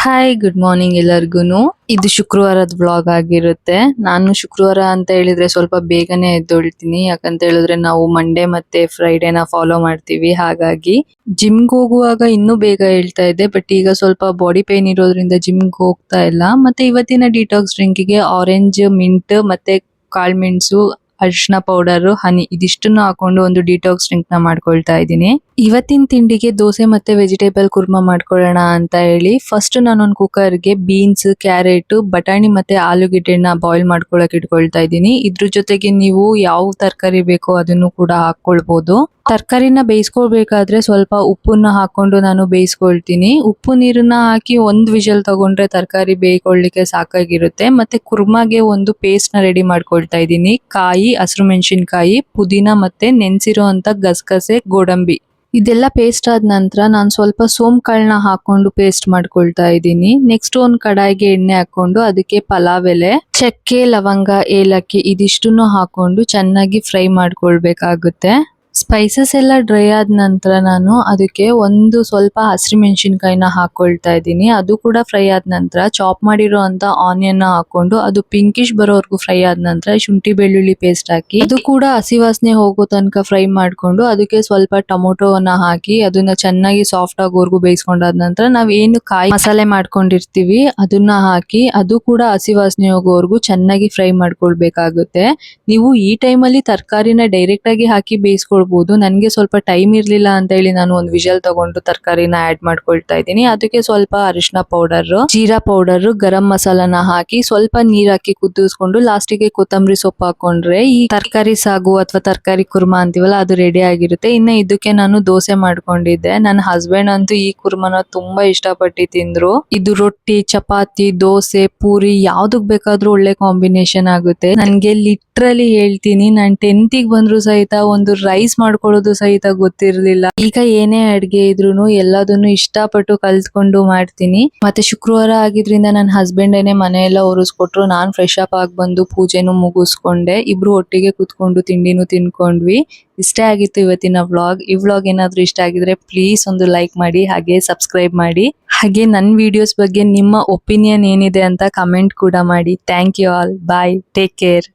Hi good morning ಎಲ್ಲರಿಗೂ. ಇದು ಶುಕ್ರವಾರದ ವ್ಲಾಗ್ ಆಗಿರುತ್ತೆ. ನಾನು ಶುಕ್ರವಾರ ಅಂತ ಹೇಳಿದ್ರೆ ಸ್ವಲ್ಪ ಬೇಗನೆ ಎದ್ದೊಳ್ತೀನಿ, ಯಾಕಂತ ಹೇಳಿದ್ರೆ ನಾವು ಮಂಡೇ ಮತ್ತೆ ಫ್ರೈಡೇನ ಫಾಲೋ ಮಾಡ್ತೀವಿ. ಹಾಗಾಗಿ ಜಿಮ್ಗೆ ಹೋಗುವಾಗ ಇನ್ನೂ ಬೇಗ ಹೇಳ್ತಾ ಇದ್ದೆ, ಬಟ್ ಈಗ ಸ್ವಲ್ಪ ಬಾಡಿ ಪೇನ್ ಇರೋದ್ರಿಂದ ಜಿಮ್ಗೆ ಹೋಗ್ತಾ ಇಲ್ಲ. ಮತ್ತೆ ಇವತ್ತಿನ ಡಿಟಾಕ್ಸ್ ಡ್ರಿಂಕಿಗೆ ಆರೆಂಜ್, ಮಿಂಟ್ ಮತ್ತೆ ಕಾಳ್ಮೆಣಸು, ಅರಿಶಿನ ಪೌಡರ್, ಹನಿ ಇದಿಷ್ಟನ್ನು ಹಾಕೊಂಡು ಒಂದು ಡಿಟಾಕ್ಸ್ ಡ್ರಿಂಕ್ ನ ಮಾಡ್ಕೊಳ್ತಾ ಇದ್ದೀನಿ. ಇವತ್ತಿನ ತಿಂಡಿಗೆ ದೋಸೆ ಮತ್ತೆ ವೆಜಿಟೇಬಲ್ ಕುರ್ಮಾ ಮಾಡ್ಕೊಳ್ಳೋಣ ಅಂತ ಹೇಳಿ ಫಸ್ಟ್ ನಾನೊಂದು ಕುಕ್ಕರ್ಗೆ ಬೀನ್ಸ್, ಕ್ಯಾರೆಟ್, ಬಟಾಣಿ ಮತ್ತೆ ಆಲೂಗೆಡ್ಡೆನ ಬಾಯ್ಲ್ ಮಾಡ್ಕೊಳಕ್ ಇಟ್ಕೊಳ್ತಾ ಇದ್ದೀನಿ. ಇದ್ರ ಜೊತೆಗೆ ನೀವು ಯಾವ ತರಕಾರಿ ಬೇಕೋ ಅದನ್ನು ಕೂಡ ಹಾಕೊಳ್ಬಹುದು. ತರಕಾರಿನ ಬೇಯಿಸ್ಕೊಳ್ಬೇಕಾದ್ರೆ ಸ್ವಲ್ಪ ಉಪ್ಪನ್ನ ಹಾಕೊಂಡು ನಾನು ಬೇಯಿಸ್ಕೊಳ್ತೀನಿ. ಉಪ್ಪು ನೀರನ್ನ ಹಾಕಿ ಒಂದ್ ವಿಷಲ್ ತಗೊಂಡ್ರೆ ತರಕಾರಿ ಬೇಯ್ಕೊಳ್ಳಿಕ್ಕೆ ಸಾಕಾಗಿರುತ್ತೆ. ಮತ್ತೆ ಕುರ್ಮಾಗೆ ಒಂದು ಪೇಸ್ಟ್ ನ ರೆಡಿ ಮಾಡ್ಕೊಳ್ತಾ ಇದ್ದೀನಿ. ಕಾಯಿ, ಹಸಿರು ಮೆಣಸಿನಕಾಯಿ, ಪುದೀನ ಮತ್ತೆ ನೆನ್ಸಿರೋ ಅಂತ ಗಸಗಸೆ, ಗೋಡಂಬಿ ಇದೆಲ್ಲ ಪೇಸ್ಟ್ ಆದ ನಂತರ ನಾನು ಸ್ವಲ್ಪ ಸೋಂಕಾಳನ್ನ ಹಾಕೊಂಡು ಪೇಸ್ಟ್ ಮಾಡ್ಕೊಳ್ತಾ ಇದ್ದೀನಿ. ನೆಕ್ಸ್ಟ್ ಒಂದ್ ಕಡಾಯಿಗೆ ಎಣ್ಣೆ ಹಾಕೊಂಡು ಅದಕ್ಕೆ ಪಲಾವ್ ಎಲೆ, ಚಕ್ಕೆ, ಲವಂಗ, ಏಲಕ್ಕಿ ಇದಿಷ್ಟನ್ನು ಹಾಕೊಂಡು ಚೆನ್ನಾಗಿ ಫ್ರೈ ಮಾಡ್ಕೊಳ್ಬೇಕಾಗುತ್ತೆ. ಸ್ಪೈಸಸ್ ಎಲ್ಲ ಡ್ರೈ ಆದ ನಂತರ ನಾನು ಅದಕ್ಕೆ ಒಂದು ಸ್ವಲ್ಪ ಹಸಿರು ಮೆಣಸಿನಕಾಯಿನ ಹಾಕೊಳ್ತಾ ಇದ್ದೀನಿ. ಅದು ಕೂಡ ಫ್ರೈ ಆದ ನಂತರ ಚಾಪ್ ಮಾಡಿರೋ ಅಂತ ಆನಿಯನ್ ಹಾಕೊಂಡು ಅದು ಪಿಂಕಿಶ್ ಬರೋವರೆಗೂ ಫ್ರೈ ಆದ ನಂತರ ಶುಂಠಿ ಬೆಳ್ಳುಳ್ಳಿ ಪೇಸ್ಟ್ ಹಾಕಿ ಅದು ಕೂಡ ಹಸಿ ವಾಸನೆ ಹೋಗೋ ತನಕ ಫ್ರೈ ಮಾಡ್ಕೊಂಡು ಅದಕ್ಕೆ ಸ್ವಲ್ಪ ಟೊಮೊಟೋವನ್ನ ಹಾಕಿ ಅದನ್ನ ಚೆನ್ನಾಗಿ ಸಾಫ್ಟ್ ಆಗೋವರೆಗೂ ಬೇಯಿಸ್ಕೊಂಡಾದ ನಂತರ ನಾವ್ ಏನು ಕಾಯಿ ಮಸಾಲೆ ಮಾಡ್ಕೊಂಡಿರ್ತೀವಿ ಅದನ್ನ ಹಾಕಿ ಅದು ಕೂಡ ಹಸಿ ವಾಸನೆ ಹೋಗೋವರೆಗೂ ಚೆನ್ನಾಗಿ ಫ್ರೈ ಮಾಡ್ಕೊಳ್ಬೇಕಾಗುತ್ತೆ. ನೀವು ಈ ಟೈಮಲ್ಲಿ ತರಕಾರಿನ ಡೈರೆಕ್ಟ್ ಆಗಿ ಹಾಕಿ ಬೇಯಿಸ್ಕೊಳ್ಬಹುದು. ನನ್ಗೆ ಸ್ವಲ್ಪ ಟೈಮ್ ಇರ್ಲಿಲ್ಲ ಅಂತ ಹೇಳಿ ನಾನು ಒಂದು ವಿಷಲ್ ತಗೊಂಡು ತರಕಾರಿನ ಆಡ್ ಮಾಡ್ಕೊಳ್ತಾ ಇದ್ದೀನಿ. ಅದಕ್ಕೆ ಸ್ವಲ್ಪ ಅರಿಶಿನ ಪೌಡರ್, ಜೀರಾ ಪೌಡರ್, ಗರಂ ಮಸಾಲಾನ ಹಾಕಿ ಸ್ವಲ್ಪ ನೀರ್ ಹಾಕಿ ಕುದಿಸ್ಕೊಂಡು ಲಾಸ್ಟಿಗೆ ಕೊತ್ತಂಬರಿ ಸೊಪ್ಪು ಹಾಕೊಂಡ್ರೆ ಈ ತರಕಾರಿ ಸಾಗು ಅಥವಾ ತರಕಾರಿ ಕುರ್ಮಾ ಅಂತೀವಲ್ಲ ಅದು ರೆಡಿ ಆಗಿರುತ್ತೆ. ಇನ್ನು ಇದಕ್ಕೆ ನಾನು ದೋಸೆ ಮಾಡ್ಕೊಂಡಿದ್ದೆ. ನನ್ನ ಹಸ್ಬೆಂಡ್ ಅಂತೂ ಈ ಕುರ್ಮಾನ ತುಂಬಾ ಇಷ್ಟಪಟ್ಟು ತಿಂದ್ರು. ಇದು ರೊಟ್ಟಿ, ಚಪಾತಿ, ದೋಸೆ, ಪೂರಿ ಯಾವ್ದಕ್ ಬೇಕಾದ್ರೂ ಒಳ್ಳೆ ಕಾಂಬಿನೇಷನ್ ಆಗುತ್ತೆ. ನನ್ಗೆ ಲಿಟ್ರಲಿ ಹೇಳ್ತೀನಿ, ನಾನ್ 10th ಬಂದ್ರು ಸಹಿತ ಒಂದು ರೈಸ್ ಮಾಡ್ಕೊಳ್ಳೋದು ಸಹಿತ ಗೊತ್ತಿರ್ಲಿಲ್ಲ. ಈಗ ಏನೇ ಅಡ್ಗೆ ಇದ್ರೂನು ಎಲ್ಲದನ್ನು ಇಷ್ಟಪಟ್ಟು ಕಲ್ತ್ಕೊಂಡು ಮಾಡ್ತೀನಿ. ಮತ್ತೆ ಶುಕ್ರವಾರ ಆಗಿದ್ರಿಂದ ನನ್ನ ಹಸ್ಬೆಂಡ್ ಏನೇ ಮನೆಯೆಲ್ಲ ಒರೆಸ್ಕೊಟ್ರು. ನಾನ್ ಫ್ರೆಶ್ ಅಪ್ ಆಗಿ ಬಂದು ಪೂಜೆನು ಮುಗಿಸ್ಕೊಂಡೆ. ಇಬ್ರು ಒಟ್ಟಿಗೆ ಕುತ್ಕೊಂಡು ತಿಂಡಿನೂ ತಿನ್ಕೊಂಡ್ವಿ. ಇಷ್ಟೇ ಆಗಿತ್ತು ಇವತ್ತಿನ ವ್ಲಾಗ್. ಈ ವ್ಲಾಗ್ ಏನಾದ್ರೂ ಇಷ್ಟ ಆಗಿದ್ರೆ ಪ್ಲೀಸ್ ಒಂದು ಲೈಕ್ ಮಾಡಿ, ಹಾಗೆ ಸಬ್ಸ್ಕ್ರೈಬ್ ಮಾಡಿ, ಹಾಗೆ ನನ್ನ ವಿಡಿಯೋಸ್ ಬಗ್ಗೆ ನಿಮ್ಮ ಒಪಿನಿಯನ್ ಏನಿದೆ ಅಂತ ಕಮೆಂಟ್ ಕೂಡ ಮಾಡಿ. Thank you all. Bye, take care.